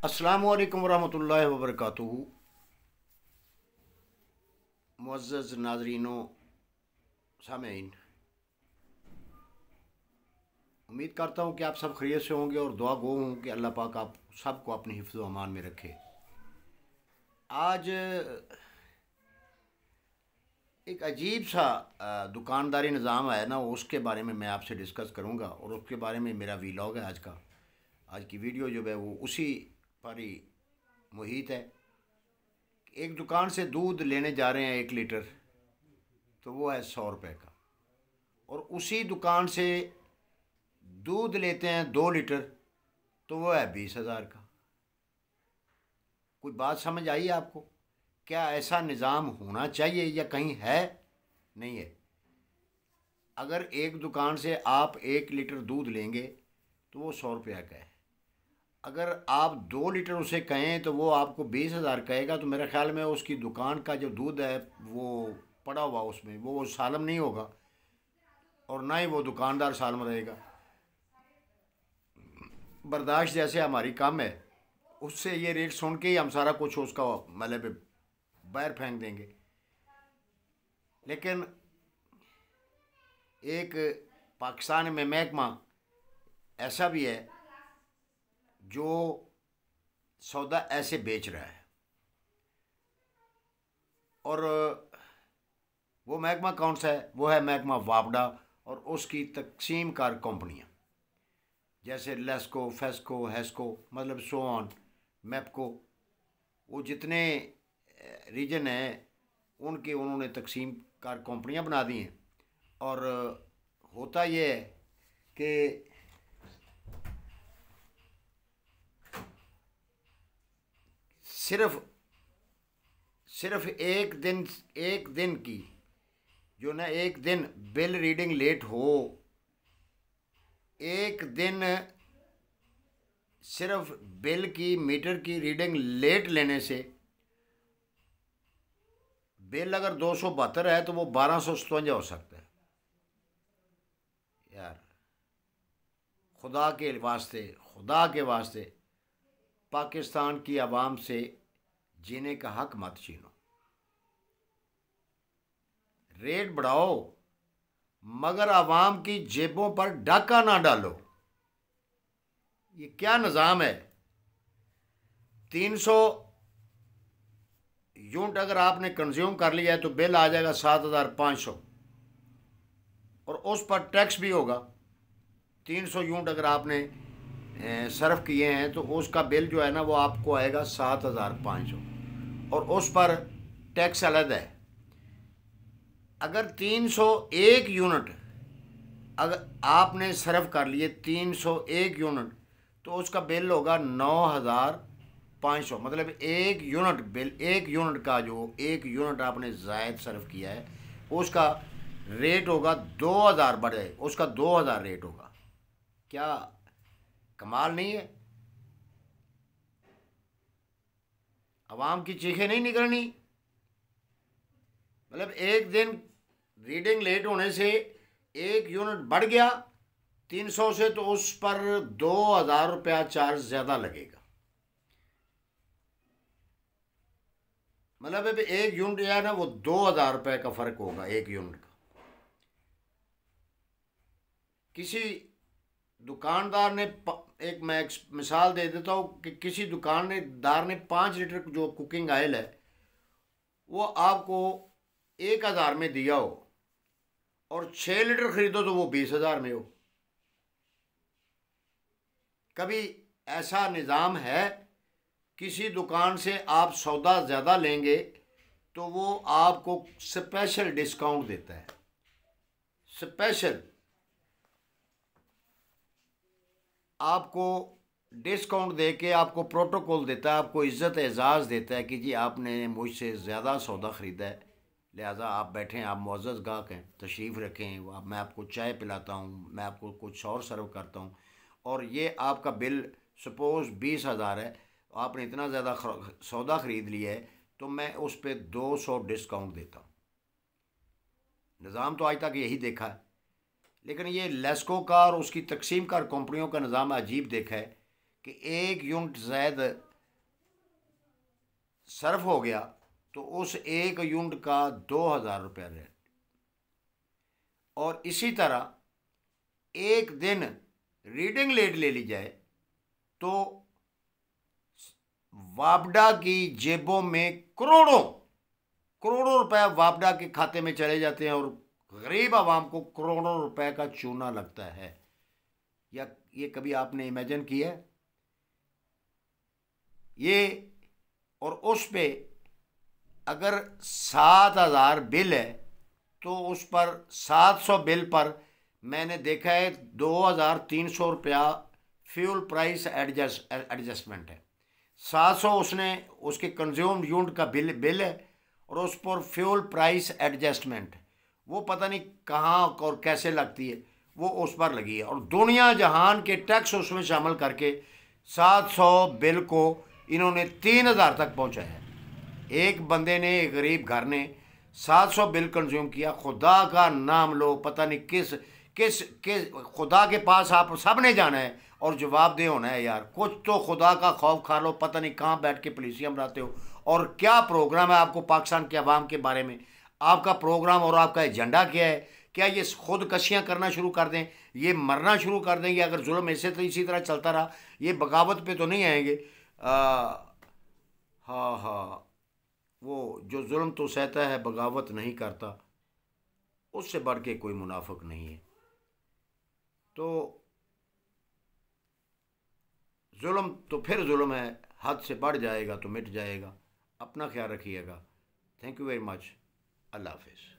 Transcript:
अस्सलामु अलैकुम वरहमतुल्लाहि वबरकातुहू। मुअज़्ज़ज़ नाज़रीनो सामीन, उम्मीद करता हूँ कि आप सब खैरियत से होंगे और दुआ गो हूँ कि अल्लाह पाक आप सबको अपनी हिफ्ज़ व अमान में रखे। आज एक अजीब सा दुकानदारी निज़ाम है ना, उसके बारे में मैं आपसे डिस्कस करूँगा और उसके बारे में मेरा वीलॉग है आज की वीडियो जो है वो उसी पर ही मुहित है। एक दुकान से दूध लेने जा रहे हैं 1 लीटर, तो वो है 100 रुपये का, और उसी दुकान से दूध लेते हैं 2 लीटर, तो वो है 20,000 का। कोई बात समझ आई आपको? क्या ऐसा निज़ाम होना चाहिए या कहीं है? नहीं है। अगर एक दुकान से आप 1 लीटर दूध लेंगे तो वो 100 रुपया का है। अगर आप 2 लीटर उसे कहें तो वो आपको 20,000 कहेगा, तो मेरे ख्याल में उसकी दुकान का जो दूध है वो पड़ा हुआ उसमें वो सालम नहीं होगा और ना ही वो दुकानदार सालम रहेगा। बर्दाश्त जैसे हमारी कम है, उससे ये रेट सुन के ही हम सारा कुछ उसका मतलब बाहर फेंक देंगे। लेकिन एक पाकिस्तान में महकमा ऐसा भी है जो सौदा ऐसे बेच रहा है, और वो महकमा कौन सा है? वो है महकमा वापडा और उसकी तकसीम कार कंपनियाँ जैसे लेस्को, फेस्को, हेस्को, मतलब सो ऑन, मैपको। वो जितने रीजन हैं उनके उन्होंने तकसीम कार कंपनियाँ बना दी हैं। और होता ये है कि सिर्फ सिर्फ एक दिन की जो ना, एक दिन बिल रीडिंग लेट हो, एक दिन सिर्फ बिल की मीटर की रीडिंग लेट लेने से, बिल अगर 272 है तो वो 1257 हो सकता है। यार खुदा के वास्ते पाकिस्तान की आवाम से जीने का हक मत छीनो। रेट बढ़ाओ मगर आवाम की जेबों पर डाका ना डालो। ये क्या निज़ाम है? 300 यूनिट अगर आपने कंज्यूम कर लिया है तो बिल आ जाएगा 7,500, और उस पर टैक्स भी होगा। 300 यूनिट अगर आपने सर्व किए हैं तो उसका बिल जो है ना वो आपको आएगा 7,500, और उस पर टैक्स अलग है। अगर 301 यूनिट अगर आपने सर्व कर लिए 301 यूनिट, तो उसका बिल होगा 9,500। मतलब एक यूनिट बिल, एक यूनिट का जो एक यूनिट आपने ज़ायद सर्व किया है उसका रेट होगा 2,000 बढ़े, उसका 2,000 रेट होगा। क्या कमाल नहीं है? आवाम की चीखें नहीं निकलनी? मतलब एक दिन रीडिंग लेट होने से एक यूनिट बढ़ गया 300 से, तो उस पर 2,000 रुपया चार्ज ज़्यादा लगेगा। मतलब एक यूनिट जो है ना वो 2,000 रुपये का फ़र्क होगा एक यूनिट का। किसी दुकानदार ने एक मैं एक मिसाल दे देता हूँ कि किसी दुकानदार ने 5 लीटर जो कुकिंग ऑयल है वो आपको 1,000 में दिया हो, और 6 लीटर ख़रीदो तो वो 20,000 में हो। कभी ऐसा निज़ाम है? किसी दुकान से आप सौदा ज़्यादा लेंगे तो वो आपको स्पेशल डिस्काउंट देता है। स्पेशल आपको डिस्काउंट दे के आपको प्रोटोकॉल देता है, आपको इज़्ज़त एजाज़ देता है कि जी आपने मुझसे ज़्यादा सौदा ख़रीदा है, लिहाजा आप बैठें, आप मुअज़्ज़ज़ गाहक हैं, तशरीफ़ रखें, मैं आपको चाय पिलाता हूँ, मैं आपको कुछ और सर्व करता हूँ, और ये आपका बिल सपोज़ 20,000 है, आपने इतना ज़्यादा सौदा ख़रीद लिया है तो मैं उस पर 200 डिस्काउंट देता हूँ। निज़ाम तो आज तक यही देखा है। लेकिन ये लेस्को का और उसकी तकसीम कार कंपनियों का निज़ाम अजीब देखा है कि एक यूनिट ज़ायद सर्फ हो गया तो उस एक यूनिट का 2000 रुपया रेट। और इसी तरह एक दिन रीडिंग लेट ले ली जाए तो वापडा की जेबों में करोड़ों करोड़ों रुपए वापडा के खाते में चले जाते हैं और गरीब आवाम को करोड़ों रुपए का चूना लगता है। या ये कभी आपने इमेजिन किया है ये? और उस पे अगर 7000 बिल है तो उस पर 700 बिल पर मैंने देखा है 2300 रुपया फ्यूल प्राइस एडजस्टमेंट है। 700 उसने उसके कंज्यूम्ड यूनिट का बिल है और उस पर फ्यूल प्राइस एडजस्टमेंट वो पता नहीं कहाँ और कैसे लगती है, वो उस पर लगी है। और दुनिया जहान के टैक्स उसमें शामिल करके 700 बिल को इन्होंने 3000 तक पहुँचाया है। एक बंदे ने, एक गरीब घर ने 700 बिल कंज्यूम किया। खुदा का नाम लो, पता नहीं किस किस किस खुदा के पास आप सब ने जाना है और जवाबदेह होना है यार। कुछ तो खुदा का खौफ खा लो, पता नहीं कहाँ बैठ के पुलिसिया बनाते हो और क्या प्रोग्राम है आपको पाकिस्तान के अवाम के बारे में। आपका प्रोग्राम और आपका एजेंडा क्या है? क्या ये खुदकशियाँ करना शुरू कर दें, ये मरना शुरू कर देंगे अगर जुल्म ऐसे तो इसी तरह चलता रहा? ये बगावत पे तो नहीं आएंगे। हाँ हाँ, वो जो जुल्म तो सहता है बगावत नहीं करता, उससे बढ़ के कोई मुनाफिक नहीं है। तो जुल्म तो फिर जुल्म है, हद से बढ़ जाएगा तो मिट जाएगा। अपना ख्याल रखिएगा। Thank you very much. अल्लाह हाफिज़।